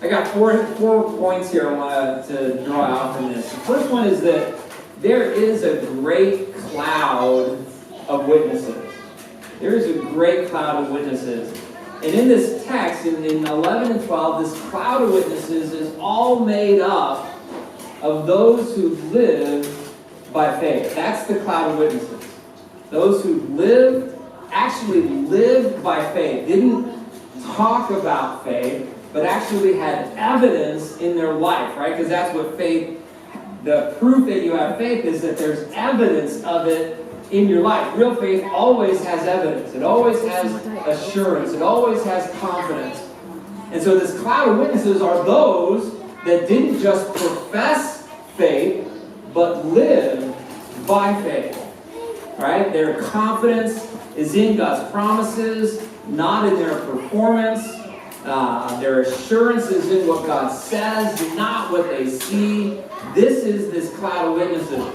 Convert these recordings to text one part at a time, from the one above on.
I got four points here I want to draw out from this. The first one is that there is a great cloud of witnesses. There is a great cloud of witnesses. And in this text, in 11 and 12, this cloud of witnesses is all made up of those who live by faith. That's the cloud of witnesses. Those who actually lived by faith, didn't talk about faith, but actually had evidence in their life, right? Because that's what faith, the proof that you have faith is that there's evidence of it in your life. Real faith always has evidence. It always has assurance. It always has confidence. And so this cloud of witnesses are those that didn't just profess faith, but live by faith. Right? Their confidence is in God's promises, not in their performance. Their assurance is in what God says, not what they see. This is this cloud of witnesses.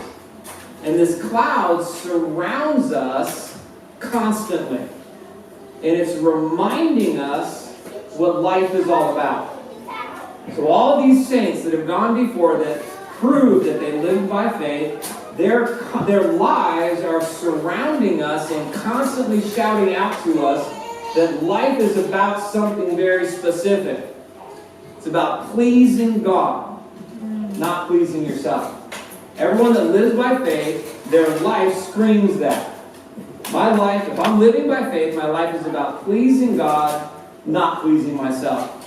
And this cloud surrounds us constantly. And it's reminding us what life is all about. So all these saints that have gone before that prove that they live by faith, their lives are surrounding us and constantly shouting out to us that life is about something very specific. It's about pleasing God, not pleasing yourself. Everyone that lives by faith, their life screams that. My life, if I'm living by faith, my life is about pleasing God, not pleasing myself.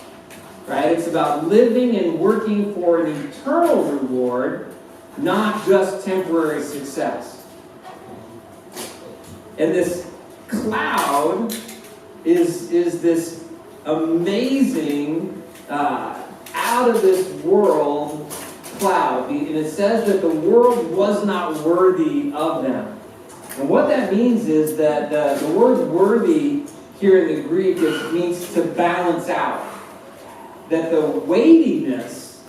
Right? It's about living and working for an eternal reward, not just temporary success. And this cloud is this amazing, out of this world cloud. And it says that the world was not worthy of them. And what that means is that the word worthy here in the Greek means to balance out. That the weightiness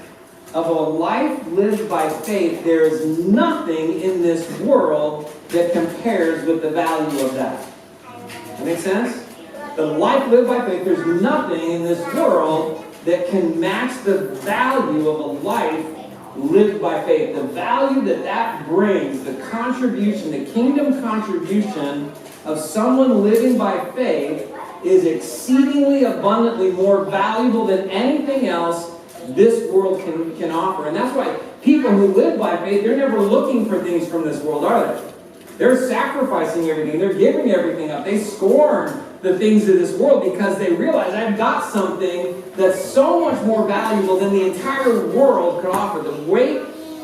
of a life lived by faith, there is nothing in this world that compares with the value of that. That make sense? The life lived by faith, there's nothing in this world that can match the value of a life lived by faith. The value that brings, the contribution, the kingdom contribution of someone living by faith is exceedingly abundantly more valuable than anything else this world can offer. And that's why people who live by faith, they're never looking for things from this world, are they? They're sacrificing everything. They're giving everything up. They scorn the things of this world because they realize I've got something that's so much more valuable than the entire world could offer. The weight,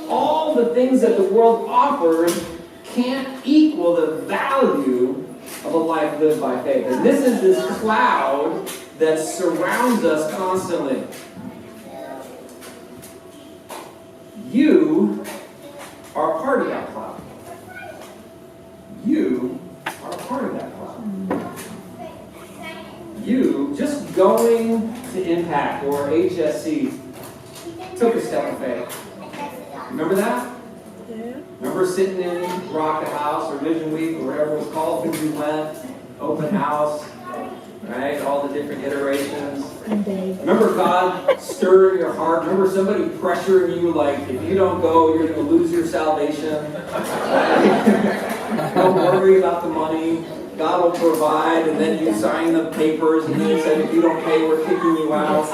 all the things that the world offers can't equal the value of a life lived by faith. And this is this cloud that surrounds us constantly. You are part of that cloud. You are part of that cloud. You, just going to Impact or HSC, took a step of faith. Remember that? Yeah. Remember sitting in Rock the House or Vision Week or whatever it was called, when we went, open house, right? All the different iterations. Remember God stirring your heart? Remember somebody pressuring you like, if you don't go, you're going to lose your salvation. Don't worry about the money. God will provide, and then you sign the papers, and then it said, if you don't pay, we're kicking you out.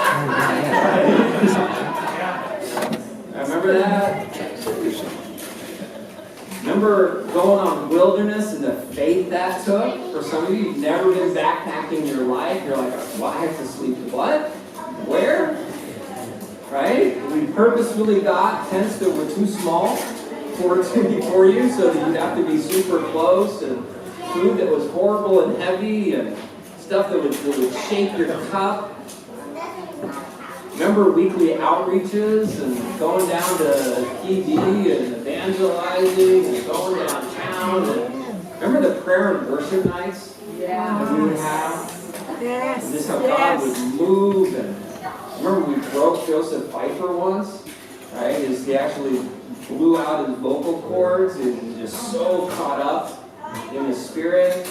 Remember that? Remember going on wilderness and the faith that took? For some of you, you've never been backpacking in your life. You're like, well, I have to sleep. What? Where? Right? We purposefully got tents that were too small for you, so that you'd have to be super close, and food that was horrible and heavy, and stuff that would shake your cup. Remember weekly outreaches and going down to PD and evangelizing and going downtown. And remember the prayer and worship nights that we would have? Yes. And just how God would move. And remember we broke Joseph Pfeiffer once, right? He actually blew out his vocal cords. He was just so caught up in the Spirit.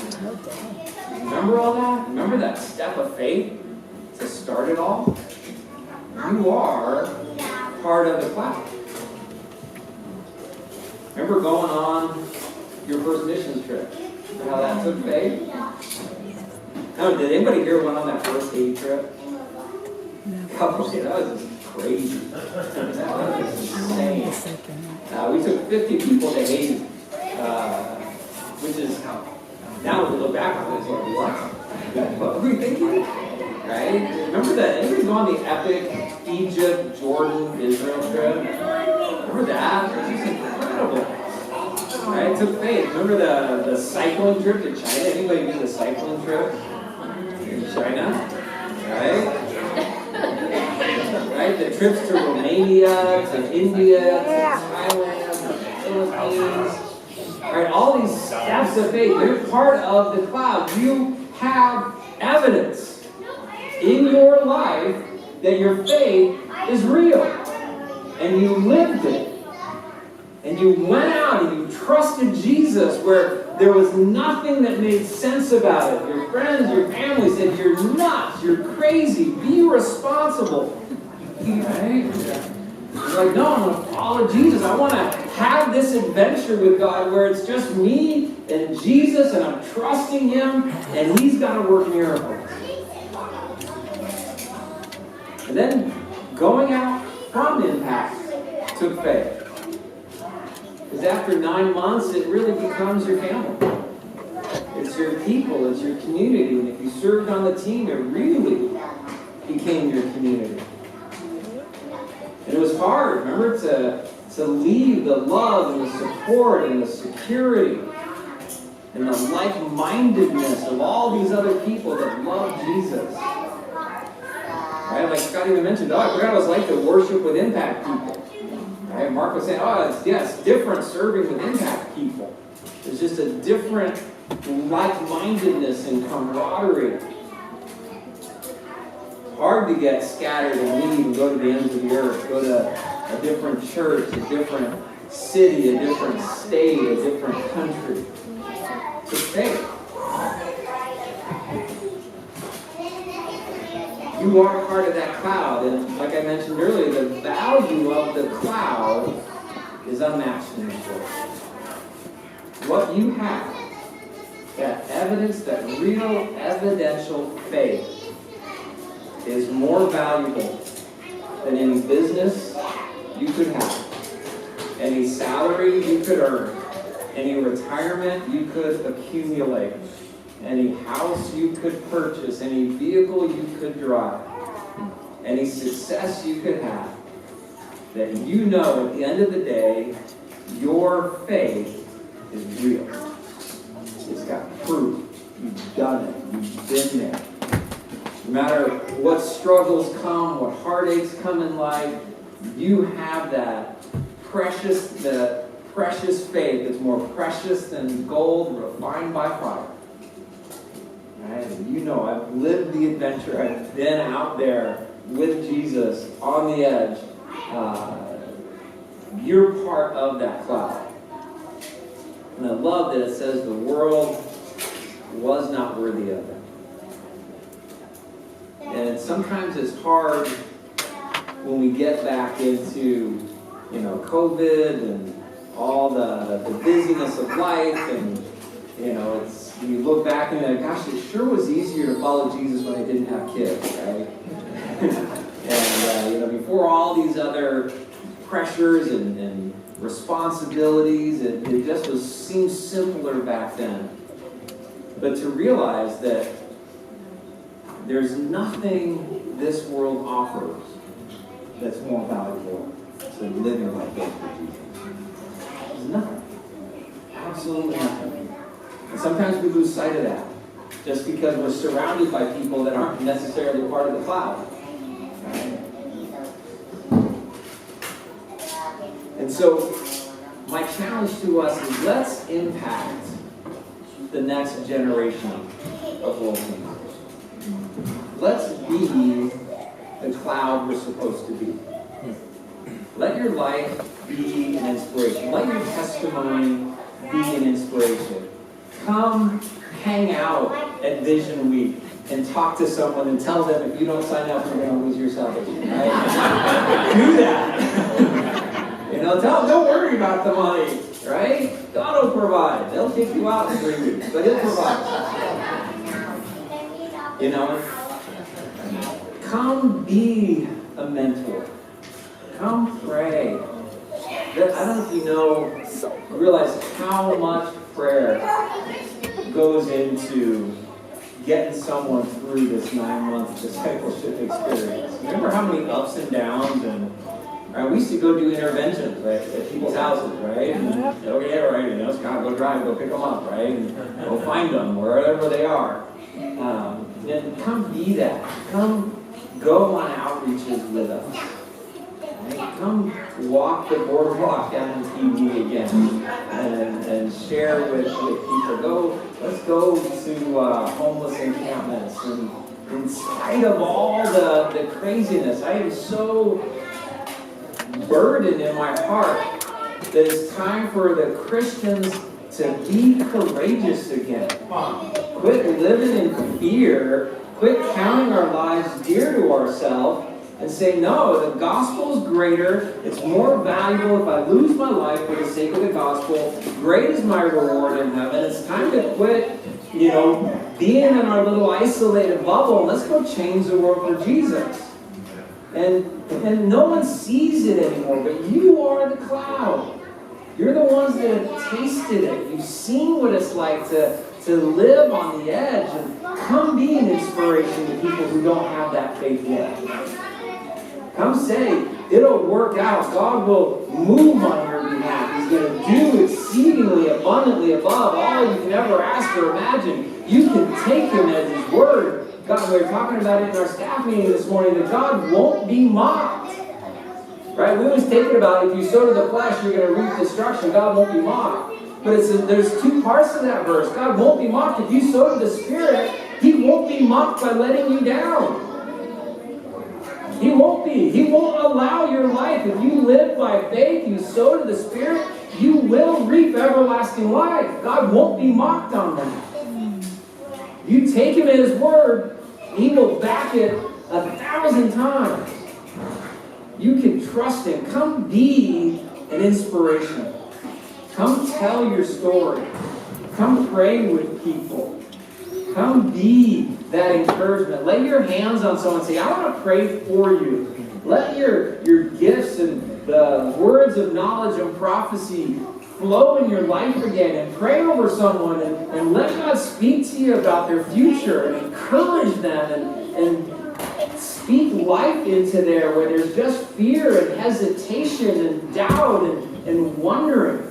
Remember all that? Remember that step of faith to start it all? you are part of the cloud. Remember going on your first missions trip? How that took faith? Oh, did anybody here went on that first Haiti trip? That was just crazy. That was insane. We took 50 people to Haiti, which is, now we look back on it, it's like, what were we thinking? Right? Remember that? Anybody go on the epic Egypt, Jordan, Israel trip? Remember that? It was just incredible. Right? It took faith. Remember the cycling trip to China? Anybody do the cycling trip in China? Right? Right? The trips to Romania, to India, to Thailand, to the Philippines. Right? All these steps of faith. You're part of the cloud. You have evidence in your life that your faith is real. And you lived it. And you went out and you trusted Jesus where there was nothing that made sense about it. Your friends, your family said, you're nuts, you're crazy, be responsible. Right? You're like, no, I'm going to follow Jesus. I want to have this adventure with God where it's just me and Jesus and I'm trusting Him and He's got to work miracles. And then going out from Impact took faith. Because after 9 months, it really becomes your family. It's your people, it's your community. And if you served on the team, it really became your community. And it was hard, remember, to leave the love and the support and the security and the like-mindedness of all these other people that love Jesus. Right? Like Scott even mentioned, I forgot what it was like to worship with Impact people. Right? Mark was saying, it's different serving with Impact people. There's just a different like-mindedness and camaraderie. Hard to get scattered and leave and go to the ends of the earth, go to a different church, a different city, a different state, a different country. It's faith. You are part of that cloud, and like I mentioned earlier, the value of the cloud is unmatched in this world. What you have, that evidence, that real evidential faith, is more valuable than any business you could have, any salary you could earn, any retirement you could accumulate, any house you could purchase, any vehicle you could drive, any success you could have, that you know at the end of the day, your faith is real. It's got proof. You've done it. You've been there. No matter what struggles come, what heartaches come in life, you have that precious faith that's more precious than gold refined by fire. Right? And you know, I've lived the adventure. I've been out there with Jesus on the edge. You're part of that cloud. And I love that it says the world was not worthy of it. And sometimes it's hard when we get back into, COVID and all the busyness of life, and you look back and you're like, gosh, it sure was easier to follow Jesus when I didn't have kids, right? And before all these other pressures and responsibilities, it just seemed simpler back then. But to realize that there's nothing this world offers that's more valuable than living by faith for Jesus. There's nothing. Absolutely nothing. And sometimes we lose sight of that just because we're surrounded by people that aren't necessarily part of the cloud. Right? And so, my challenge to us is let's impact the next generation of world changers. Let's be the cloud we're supposed to be. Let your life be an inspiration. Let your testimony be an inspiration. Come hang out at Vision Week and talk to someone and tell them if you don't sign up, you're going to lose your salvation. Right? do that. Tell them, don't worry about the money, right? God will provide. They'll kick you out in 3 weeks, but He'll provide. Come be a mentor. Come pray. I don't know if you realize how much prayer goes into getting someone through this 9-month discipleship experience. Remember how many ups and downs we used to go do interventions, right, at people's houses, right? And, okay, right, Scott, go drive, go pick them up, right? And go find them wherever they are. And come be that. Come go on outreaches with us. Right? Come walk the boardwalk down in TV again and share with people. Let's go to homeless encampments. And in spite of all the craziness, I am so burdened in my heart that it's time for the Christians to be courageous again. Quit living in fear. Quit counting our lives dear to ourselves and say, no, the gospel is greater. It's more valuable if I lose my life for the sake of the gospel. Great is my reward in heaven. It's time to quit, being in our little isolated bubble. Let's go change the world for Jesus. And no one sees it anymore, but you are the cloud. You're the ones that have tasted it. You've seen what it's like to live on the edge, and come be an inspiration to people who don't have that faith yet. Come say, it'll work out. God will move on your behalf. He's going to do exceedingly abundantly above all you can ever ask or imagine. You can take Him at His word. God, we were talking about it in our staff meeting this morning, that God won't be mocked. Right? We always take it about, if you sow to the flesh, you're going to reap destruction. God won't be mocked. But there's 2 parts to that verse. God won't be mocked. If you sow to the Spirit, He won't be mocked by letting you down. He won't be. He won't allow your life. If you live by faith, you sow to the Spirit, you will reap everlasting life. God won't be mocked on that. You take Him at His word, He will back it 1,000 times. You can trust Him. Come be an inspiration. Come tell your story. Come pray with people. Come be that encouragement. Lay your hands on someone and say, I want to pray for you. Let your gifts and the words of knowledge and prophecy flow in your life again, and pray over someone and let God speak to you about their future and encourage them and speak life into there where there's just fear and hesitation and doubt and wondering.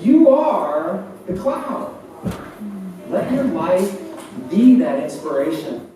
You are the cloud. Let your life be that inspiration.